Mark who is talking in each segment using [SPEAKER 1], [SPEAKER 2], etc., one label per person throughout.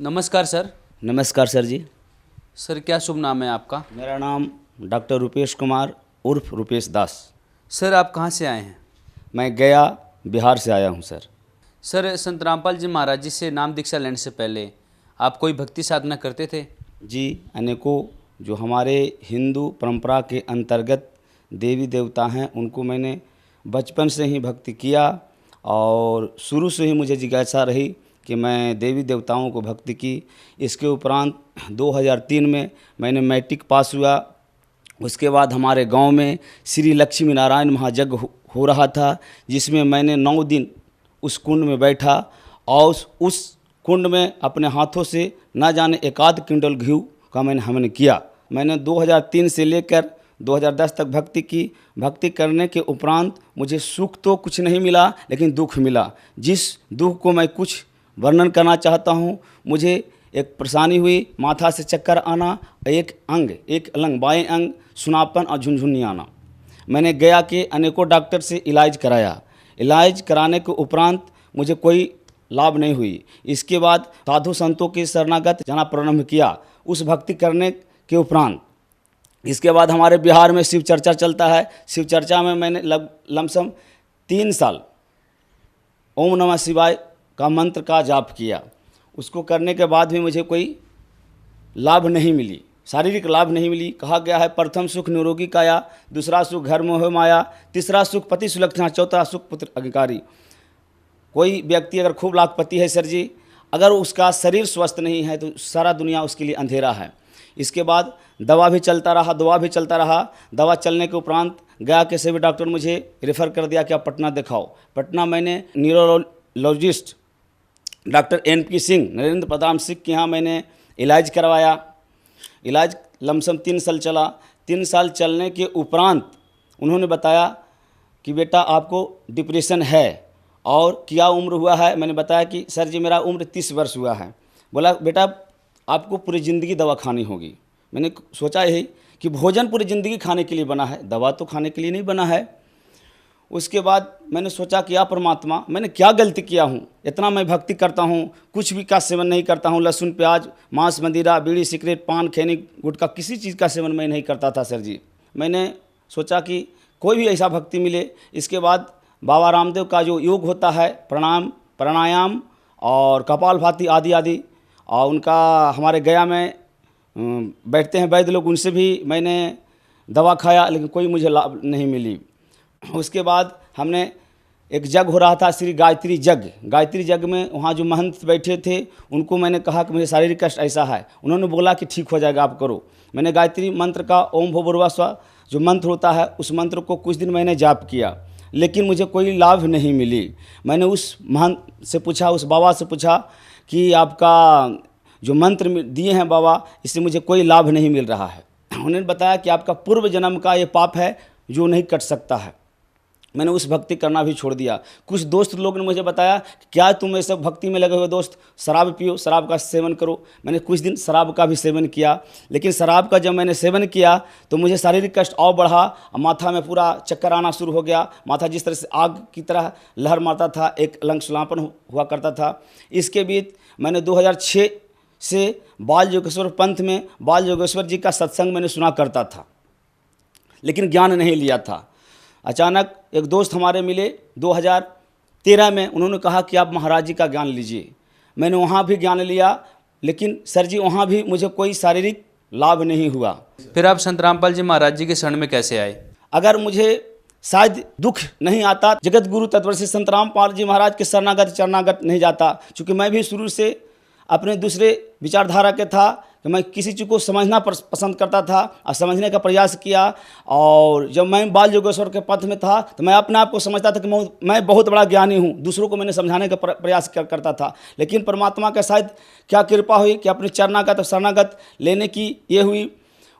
[SPEAKER 1] नमस्कार सर।
[SPEAKER 2] नमस्कार सर जी।
[SPEAKER 1] सर क्या शुभ नाम है आपका?
[SPEAKER 2] मेरा नाम डॉक्टर रुपेश कुमार उर्फ रुपेश दास।
[SPEAKER 1] सर आप कहाँ से आए हैं?
[SPEAKER 2] मैं गया बिहार से आया हूँ सर।
[SPEAKER 1] सर संत रामपाल जी महाराज जी से नाम दीक्षा लेने से पहले आप कोई भक्ति साधना करते थे?
[SPEAKER 2] जी, अनेकों जो हमारे हिंदू परंपरा के अंतर्गत देवी देवता हैं उनको मैंने बचपन से ही भक्ति किया और शुरू से ही मुझे जिज्ञासा रही कि मैं देवी देवताओं को भक्ति की। इसके उपरांत 2003 में मैंने मैट्रिक पास हुआ। उसके बाद हमारे गांव में श्री लक्ष्मी नारायण महायज्ञ हो रहा था, जिसमें मैंने 9 दिन उस कुंड में बैठा और उस कुंड में अपने हाथों से न जाने 1 क्विंटल घी का मैंने हवन किया। मैंने 2003 से लेकर 2010 तक भक्ति की। भक्ति करने के उपरांत मुझे सुख तो कुछ नहीं मिला, लेकिन दुख मिला। जिस दुख को मैं कुछ वर्णन करना चाहता हूँ, मुझे एक परेशानी हुई, माथा से चक्कर आना, एक अलंग बाएं अंग सुनापन और झुनझुनी आना। मैंने गया के अनेकों डॉक्टर से इलाज कराया। इलाज कराने के उपरांत मुझे कोई लाभ नहीं हुई। इसके बाद साधु संतों के शरणागत जाना प्रारंभ किया उस भक्ति करने के उपरांत। इसके बाद हमारे बिहार में शिव चर्चा चलता है। शिव चर्चा में मैंने लमसम 3 साल ओम नमः शिवाय का मंत्र का जाप किया। उसको करने के बाद भी मुझे कोई लाभ नहीं मिली, शारीरिक लाभ नहीं मिली। कहा गया है प्रथम सुख निरोगी काया, दूसरा सुख घर मोह माया, तीसरा सुख पति सुलक्षणा, चौथा सुख पुत्र अधिकारी। कोई व्यक्ति अगर खूब लाखपति है सर जी, अगर उसका शरीर स्वस्थ नहीं है तो सारा दुनिया उसके लिए अंधेरा है। इसके बाद दवा भी चलता रहा। दवा चलने के उपरांत गया के सभी डॉक्टर मुझे रेफ़र कर दिया कि आप पटना दिखाओ। पटना मैंने neurologist doctor NP Singh, Narendra Pratap Singh के यहाँ मैंने इलाज करवाया। इलाज लमसम 3 साल चला। 3 साल चलने के उपरांत उन्होंने बताया कि बेटा आपको डिप्रेशन है और क्या उम्र हुआ है। मैंने बताया कि सर जी मेरा उम्र 30 वर्ष हुआ है। बोला बेटा आपको पूरी ज़िंदगी दवा खानी होगी। मैंने सोचा यही कि भोजन पूरी ज़िंदगी खाने के लिए बना है, दवा तो खाने के लिए नहीं बना है। उसके बाद मैंने सोचा कि या परमात्मा मैंने क्या गलती किया हूँ, इतना मैं भक्ति करता हूँ, कुछ भी का सेवन नहीं करता हूँ, लहसुन प्याज मांस मदिरा बीड़ी सिगरेट पान खैनी गुटखा किसी चीज़ का सेवन मैं नहीं करता था सर जी। मैंने सोचा कि कोई भी ऐसा भक्ति मिले। इसके बाद बाबा रामदेव का जो योग होता है प्राणायाम और कपालभाति आदि और उनका हमारे गया में बैठते हैं वैद्य लोग, उनसे भी मैंने दवा खाया, लेकिन कोई मुझे लाभ नहीं मिली। उसके बाद हमने एक जग हो रहा था श्री गायत्री जग में वहाँ जो महंत बैठे थे उनको मैंने कहा कि मुझे शारीरिक कष्ट ऐसा है। उन्होंने बोला कि ठीक हो जाएगा, आप करो। मैंने गायत्री मंत्र का ओम भूर्भुवः स्वः जो मंत्र होता है उस मंत्र को कुछ दिन मैंने जाप किया, लेकिन मुझे कोई लाभ नहीं मिली। मैंने उस महंत से पूछा, उस बाबा से पूछा कि आपका जो मंत्र दिए हैं बाबा, इससे मुझे कोई लाभ नहीं मिल रहा है। उन्होंने बताया कि आपका पूर्व जन्म का ये पाप है जो नहीं कट सकता है। मैंने उस भक्ति करना भी छोड़ दिया। कुछ दोस्त लोग ने मुझे बताया कि क्या तुम ये सब भक्ति में लगे हुए दोस्त, शराब पियो, शराब का सेवन करो। मैंने कुछ दिन शराब का भी सेवन किया, लेकिन शराब का जब मैंने सेवन किया तो मुझे शारीरिक कष्ट और बढ़ा। माथा में पूरा चक्कर आना शुरू हो गया। माथा जिस तरह से आग की तरह लहर मारता था, एक अलंग सुलापन हुआ करता था। इसके बीच मैंने 2006 से बाल योगेश्वर पंथ में बाल योगेश्वर जी का सत्संग मैंने सुना करता था, लेकिन ज्ञान नहीं लिया था। अचानक एक दोस्त हमारे मिले 2013 में। उन्होंने कहा कि आप महाराज जी का ज्ञान लीजिए। मैंने वहाँ भी ज्ञान लिया, लेकिन सर जी वहाँ भी मुझे कोई शारीरिक लाभ नहीं हुआ।
[SPEAKER 1] फिर आप संत रामपाल जी महाराज जी के शरण में कैसे आए?
[SPEAKER 2] अगर मुझे शायद दुख नहीं आता, जगत गुरु तत्वदर्शी संत रामपाल जी महाराज के शरणागत नहीं जाता। चूँकि मैं भी शुरू से अपने दूसरे विचारधारा के था कि मैं किसी चीज़ को समझना पसंद करता था और समझने का प्रयास किया। और जब मैं बाल योगेश्वर के पथ में था तो मैं अपने आप को समझता था कि मैं बहुत बड़ा ज्ञानी हूँ। दूसरों को मैंने समझाने का प्रयास करता था, लेकिन परमात्मा का शायद क्या कृपा हुई कि अपने चरणागत और शरणागत लेने की ये हुई।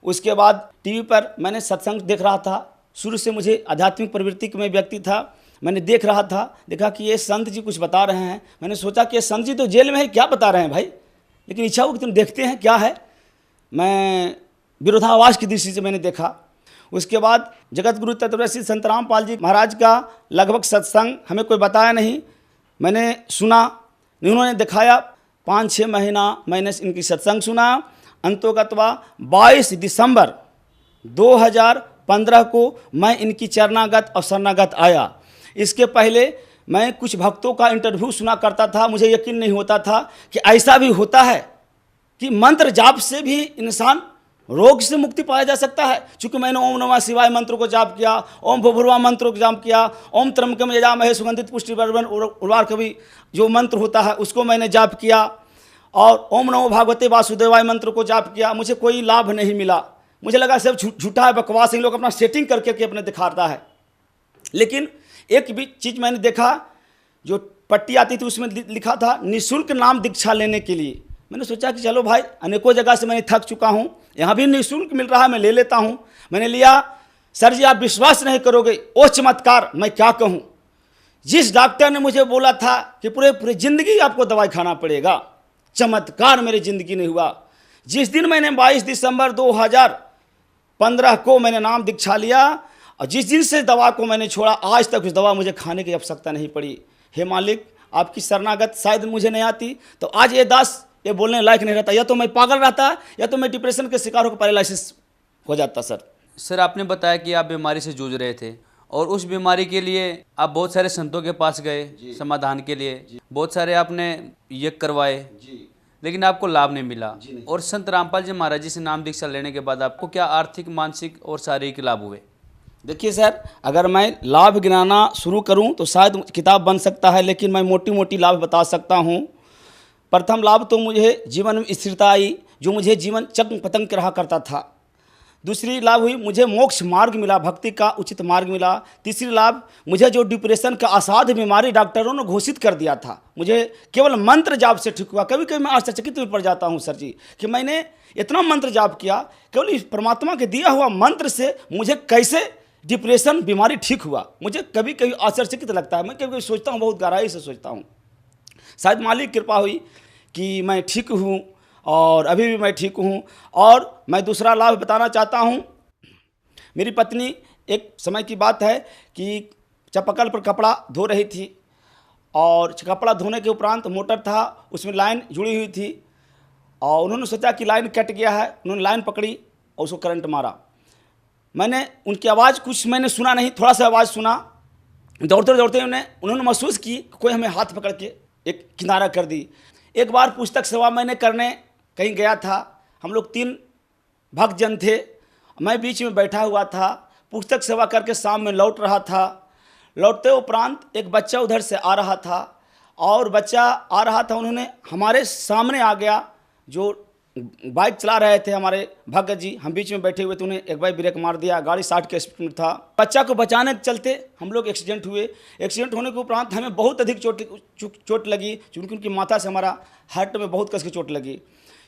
[SPEAKER 2] उसके बाद टीवी पर मैंने सत्संग देख रहा था। शुरू से मुझे आध्यात्मिक प्रवृत्ति में व्यक्ति था। मैंने देख रहा था, देखा कि ये संत जी कुछ बता रहे हैं। मैंने सोचा कि ये संत जी तो जेल में है, क्या बता रहे हैं भाई, लेकिन इच्छा हो कि तुम देखते हैं क्या है। मैं विरोधाभास की दृष्टि से मैंने देखा। उसके बाद जगत गुरु तत्वदर्शी संत रामपाल जी महाराज का लगभग सत्संग हमें कोई बताया नहीं, मैंने सुना, उन्होंने दिखाया। 5-6 महीना मैंने इनकी सत्संग सुना। अंतोगत्वा 22 दिसंबर 2015 को मैं इनकी चरणागत और शरणागत आया। इसके पहले मैं कुछ भक्तों का इंटरव्यू सुना करता था, मुझे यकीन नहीं होता था कि ऐसा भी होता है कि मंत्र जाप से भी इंसान रोग से मुक्ति पाया जा सकता है। चूँकि मैंने ओम नमः शिवाय मंत्र को जाप किया, ओम भूर्भुवः मंत्र को जाप किया, ओम त्र्यंबकम यजामहे सुगंधित पुष्टिवर्धनम् उर्वारुक कवि जो मंत्र होता है उसको मैंने जाप किया, और ओम नमो भगवते वासुदेवाय मंत्र को जाप किया। मुझे कोई लाभ नहीं मिला। मुझे लगा सब झूठा है, बकवास, इन लोग अपना सेटिंग करके अपने दिखाता है। लेकिन एक भी चीज़ मैंने देखा, जो पट्टी आती थी उसमें लिखा था निःशुल्क नाम दीक्षा लेने के लिए। मैंने सोचा कि चलो भाई, अनेकों जगह से मैंने थक चुका हूँ, यहाँ भी निःशुल्क मिल रहा है, मैं ले लेता हूँ। मैंने लिया। सर जी आप विश्वास नहीं करोगे, ओ चमत्कार, मैं क्या कहूँ। जिस डॉक्टर ने मुझे बोला था कि पूरे ज़िंदगी आपको दवाई खाना पड़ेगा, चमत्कार मेरी ज़िंदगी नहीं हुआ। जिस दिन मैंने 22 दिसंबर 2015 को मैंने नाम दीक्षा लिया, और जिस दिन से दवा को मैंने छोड़ा, आज तक उस दवा मुझे खाने की आवश्यकता नहीं पड़ी। हे मालिक, आपकी शरणागत शायद मुझे नहीं आती तो आज ये दास ये बोलने लायक नहीं रहता, या तो मैं पागल रहता, या तो मैं डिप्रेशन के शिकार होकर पैरालिसिस हो जाता।
[SPEAKER 1] सर आपने बताया कि आप बीमारी से जूझ रहे थे, और उस बीमारी के लिए आप बहुत सारे संतों के पास गए समाधान के लिए, बहुत सारे आपने यज्ञ करवाए, लेकिन आपको लाभ नहीं मिला। और संत रामपाल जी महाराज जी से नाम दीक्षा लेने के बाद आपको क्या आर्थिक, मानसिक और शारीरिक लाभ हुए?
[SPEAKER 2] देखिए सर, अगर मैं लाभ गिनाना शुरू करूं तो शायद किताब बन सकता है, लेकिन मैं मोटी मोटी लाभ बता सकता हूं। प्रथम लाभ तो मुझे जीवन में स्थिरता आई, जो मुझे जीवन चक्र पतंग रहा करता था। दूसरी लाभ हुई, मुझे मोक्ष मार्ग मिला, भक्ति का उचित मार्ग मिला। तीसरी लाभ, मुझे जो डिप्रेशन का असाध्य बीमारी डॉक्टरों ने घोषित कर दिया था, मुझे केवल मंत्र जाप से ठीक हुआ। कभी कभी मैं आश्चर्यचकित में पड़ जाता हूँ सर जी, कि मैंने इतना मंत्र जाप किया, केवल इस परमात्मा के दिया हुआ मंत्र से मुझे कैसे डिप्रेशन बीमारी ठीक हुआ। मुझे कभी कभी आश्चर्यचकित लगता है। मैं कभी कभी सोचता हूँ, बहुत गहराई से सोचता हूँ, शायद मालिक कृपा हुई कि मैं ठीक हूँ, और अभी भी मैं ठीक हूँ। और मैं दूसरा लाभ बताना चाहता हूँ। मेरी पत्नी, एक समय की बात है कि चापाकल पर कपड़ा धो रही थी, और कपड़ा धोने के उपरांत मोटर था, उसमें लाइन जुड़ी हुई थी, और उन्होंने सोचा कि लाइन कट गया है। उन्होंने लाइन पकड़ी और उसको करंट मारा। मैंने उनकी आवाज़ कुछ मैंने सुना नहीं, थोड़ा सा आवाज़ सुना। दौड़ते दौड़ते उन्होंने महसूस की कोई हमें हाथ पकड़ के एक किनारा कर दी। एक बार पुस्तक सेवा मैंने करने कहीं गया था, हम लोग 3 भक्त जन थे, मैं बीच में बैठा हुआ था। पुस्तक सेवा करके शाम में लौट रहा था। लौटते उपरांत एक बच्चा उधर से आ रहा था, और बच्चा आ रहा था, उन्होंने हमारे सामने आ गया। जो बाइक चला रहे थे हमारे भगत जी, हम बीच में बैठे हुए थे, उन्हें एक बार ब्रेक मार दिया। गाड़ी 60 के स्पीड में था। बच्चा को बचाने के चलते हम लोग एक्सीडेंट हुए। एक्सीडेंट होने के उपरांत हमें बहुत अधिक चोट लगी, क्योंकि उनकी माथा से हमारा हार्ट में बहुत कस की चोट लगी।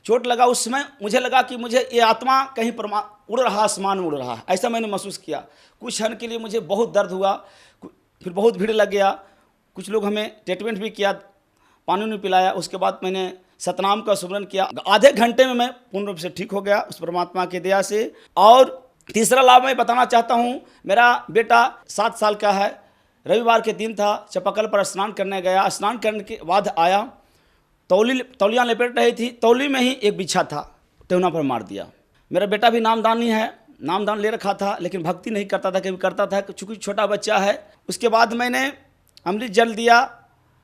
[SPEAKER 2] चोट लगा, उस समय मुझे लगा कि मुझे ये आत्मा कहीं उड़ रहा, आसमान में उड़ रहा है, ऐसा मैंने महसूस किया। कुछ क्षण के लिए मुझे बहुत दर्द हुआ, फिर बहुत भीड़ लग गया। कुछ लोग हमें ट्रीटमेंट भी किया, पानी नहीं पिलाया। उसके बाद मैंने सतनाम का सुमरन किया। आधे घंटे में मैं पूर्ण रूप से ठीक हो गया उस परमात्मा की दया से। और तीसरा लाभ मैं बताना चाहता हूँ। मेरा बेटा 7 साल का है। रविवार के दिन था, चापाकल पर स्नान करने गया। स्नान करने के बाद आया, तौलियाँ लपेट रही थी, तौली में ही एक बिच्छा था, टेहुना पर मार दिया। मेरा बेटा भी नामदानी है, नामदान ले रखा था, लेकिन भक्ति नहीं करता था। कभी करता था, चूँकि छोटा बच्चा है। उसके बाद मैंने अमृत जल दिया,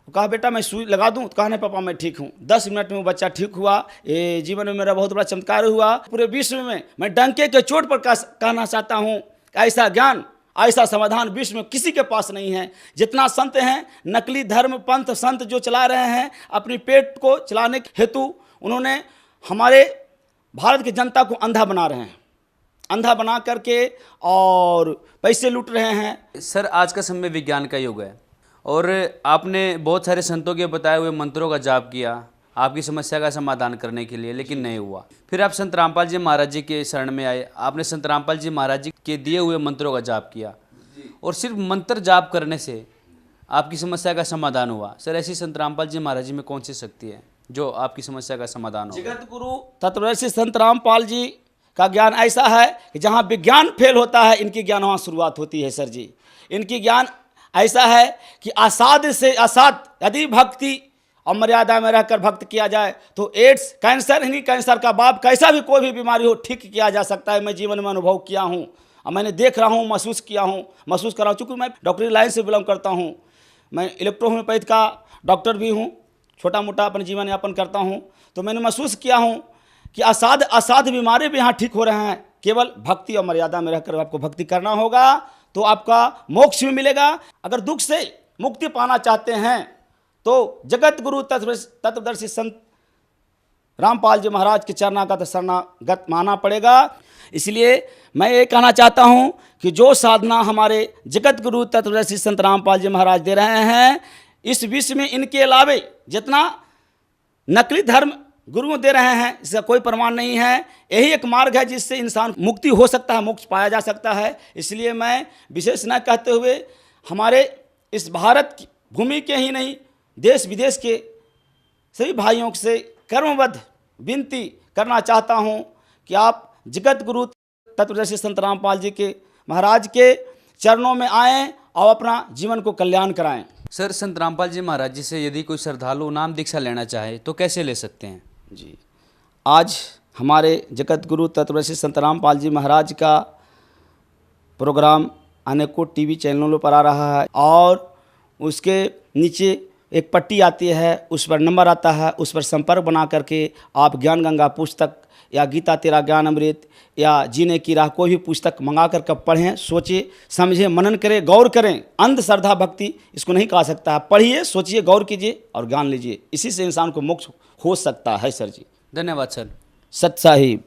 [SPEAKER 2] कहा बेटा मैं सुई लगा दूं, तो कहा नहीं पापा मैं ठीक हूँ। 10 मिनट में वो बच्चा ठीक हुआ। ये जीवन में मेरा बहुत बड़ा चमत्कार हुआ। पूरे विश्व में मैं डंके के चोट पर कहना चाहता हूँ, ऐसा ज्ञान, ऐसा समाधान विश्व में किसी के पास नहीं है। जितना संत हैं, नकली धर्म पंथ संत जो चला रहे हैं, अपनी पेट को चलाने हेतु उन्होंने हमारे भारत की जनता को अंधा बना रहे हैं, अंधा बना करके और पैसे लूट रहे हैं।
[SPEAKER 1] सर आज का समय विज्ञान का युग है, और आपने बहुत सारे संतों के बताए हुए मंत्रों का जाप किया आपकी समस्या का समाधान करने के लिए, लेकिन नहीं हुआ। फिर आप संत रामपाल जी महाराज जी के शरण में आए, आपने संत रामपाल जी महाराज जी के दिए हुए मंत्रों का जाप किया, और सिर्फ मंत्र जाप करने से आपकी समस्या का समाधान हुआ। सर ऐसी संत रामपाल जी महाराज जी में कौन सी शक्ति है जो आपकी समस्या का समाधान हो?
[SPEAKER 2] जगत गुरु तत्वदर्शी संत रामपाल जी का ज्ञान ऐसा है कि जहाँ विज्ञान फेल होता है, इनकी ज्ञान वहाँ शुरुआत होती है। सर जी, इनकी ज्ञान ऐसा है कि असाध्य से असाध्य यदि भक्ति और मर्यादा में रहकर भक्त किया जाए तो एड्स, कैंसर ही नहीं, कैंसर का बाप, कैसा भी कोई भी बीमारी हो ठीक किया जा सकता है। मैं जीवन में अनुभव किया हूँ और मैंने देख रहा हूँ, महसूस किया हूँ, महसूस कर रहा हूँ। चूँकि मैं डॉक्टरी लाइन से बिलोंग करता हूँ, मैं इलेक्ट्रोहोम्योपैथ का डॉक्टर भी हूँ, छोटा मोटा अपना जीवन यापन करता हूँ, तो मैंने महसूस किया हूँ कि असाध्य बीमारी भी यहाँ ठीक हो रहे हैं। केवल भक्ति और मर्यादा में रहकर आपको भक्ति करना होगा तो आपका मोक्ष भी मिलेगा। अगर दुख से मुक्ति पाना चाहते हैं तो जगत गुरु तत्वदर्शी संत रामपाल जी महाराज के चरणागत शरणागत मानना पड़ेगा। इसलिए मैं ये कहना चाहता हूँ कि जो साधना हमारे जगत गुरु तत्वदर्शी संत रामपाल जी महाराज दे रहे हैं, इस विश्व में इनके अलावे जितना नकली धर्म गुरु दे रहे हैं इसका कोई प्रमाण नहीं है। यही एक मार्ग है जिससे इंसान मुक्ति हो सकता है, मोक्ष पाया जा सकता है। इसलिए मैं विशेष न कहते हुए हमारे इस भारत की भूमि के ही नहीं, देश विदेश के सभी भाइयों से कर्मबद्ध विनती करना चाहता हूँ कि आप जगत गुरु तत्वदर्शी संत रामपाल जी के महाराज के चरणों में आएँ और अपना जीवन को कल्याण कराएं।
[SPEAKER 1] सर, संत रामपाल जी महाराज जी से यदि कोई श्रद्धालु नाम दीक्षा लेना चाहे तो कैसे ले सकते हैं?
[SPEAKER 2] जी, आज हमारे जगत गुरु तत्वदर्शी संत रामपाल जी महाराज का प्रोग्राम अनेकों टीवी चैनलों पर आ रहा है और उसके नीचे एक पट्टी आती है, उस पर नंबर आता है, उस पर संपर्क बना करके आप ज्ञान गंगा पुस्तक या गीता तेरा ज्ञान अमृत या जीने की राह कोई भी पुस्तक मंगा कर कब पढ़ें, सोचिए, समझें, मनन करें, गौर करें। अंध श्रद्धा भक्ति इसको नहीं कहा सकता है। पढ़िए, सोचिए, गौर कीजिए और ज्ञान लीजिए। इसी से इंसान को मोक्ष हो सकता है। सर जी,
[SPEAKER 1] धन्यवाद सर।
[SPEAKER 2] सत साहिब।